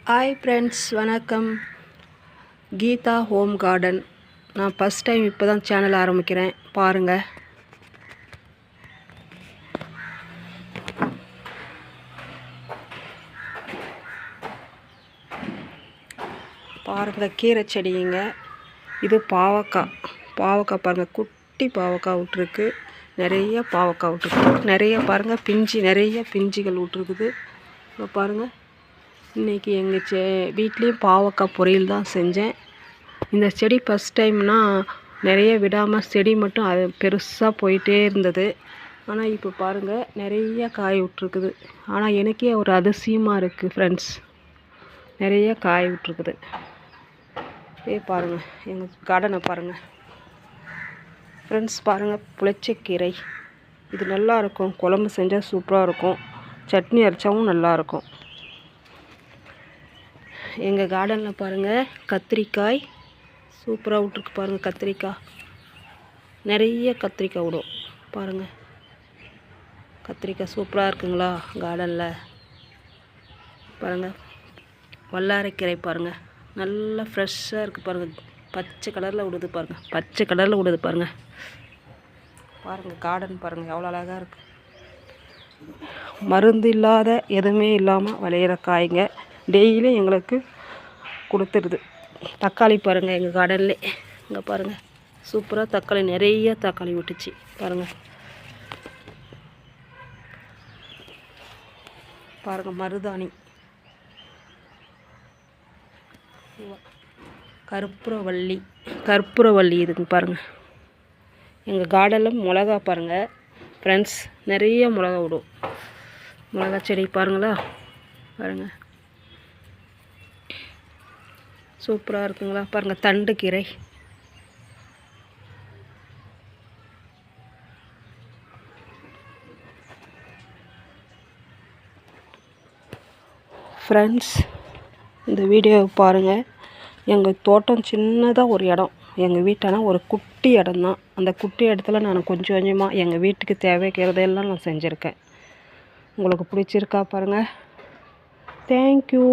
Hi friends, வணக்கம். Geetha home garden. நான் first time இப்போ தான் சேனல் ஆரம்பிக்கிறேன். பாருங்கள். பாருங்கள், கீரை செடிங்க. இது பாவக்காய் பாருங்கள். குட்டி பாவக்காய் விட்ருக்கு. நிறைய பாவக்காய் விட்ருக்கு. நிறைய பாருங்கள், நிறைய பிஞ்சுகள் விட்ருக்குது. இப்போ பாருங்கள், இன்றைக்கி எங்கள் வீட்லேயும் பாவக்காய் பொரியல் தான் செஞ்சேன். இந்த செடி ஃபஸ்ட் டைம்னா நிறைய விடாமல் செடி மட்டும் அது பெருசாக போயிட்டே இருந்தது. ஆனால் இப்போ பாருங்கள், நிறைய காய் விட்ருக்குது. ஆனால் எனக்கே ஒரு அதிசயமாக இருக்குது ஃப்ரெண்ட்ஸ், நிறைய காய் விட்ருக்குது. பாருங்கள், எங்கள் கார்டனை பாருங்கள் ஃப்ரெண்ட்ஸ். பாருங்கள், புளிச்சக்கீரை. இது நல்லாயிருக்கும், குழம்பு செஞ்சால் சூப்பராக இருக்கும், சட்னி அரைச்சாவும் நல்லாயிருக்கும். எங்கள் கார்டனில் பாருங்கள், கத்திரிக்காய் சூப்பராக விட்ருக்கு. பாருங்கள், கத்திரிக்காய் நிறைய கத்திரிக்காய் விடும். பாருங்கள், கத்திரிக்காய் சூப்பராக இருக்குங்களா கார்டனில். பாருங்கள், வல்லாரைக்கீரை பாருங்கள், நல்லா ஃப்ரெஷ்ஷாக இருக்குது. பாருங்கள், பச்சை கலரில் விடுது. பாருங்கள், பச்சை கலரில் விடுது. பாருங்கள் கார்டன் பாருங்கள் எவ்வளோ அழகாக இருக்குது. மருந்து இல்லாத எதுவுமே இல்லாமல் விளையிற காய்ங்க டெய்லியும் எங்களுக்கு கொடுத்துருது. தக்காளி பாருங்கள், எங்கள் கார்டன்லே இங்கே பாருங்கள், சூப்பராக தக்காளி, நிறைய தக்காளி விட்டுச்சு. பாருங்கள் மருதாணி, கற்பூரவள்ளி இதுங்க பாருங்கள். எங்கள் கார்டனில் மிளகா பாருங்கள் ஃப்ரெண்ட்ஸ், நிறைய மிளகா விடும். மிளகா செடி பாருங்களா, பாருங்கள் சூப்பராக இருக்குங்களா. பாருங்கள், தண்டு கீரை. ஃப்ரெண்ட்ஸ், இந்த வீடியோவை பாருங்கள். எங்கள் தோட்டம் சின்னதாக ஒரு இடம், எங்கள் வீட்டான ஒரு குட்டி இடம் தான். அந்த குட்டி இடத்துல நான் கொஞ்சம் கொஞ்சமாக எங்கள் வீட்டுக்கு தேவைக்கிறதெல்லாம் நான் செஞ்சுருக்கேன். உங்களுக்கு பிடிச்சிருக்கா பாருங்கள். தேங்க்யூ.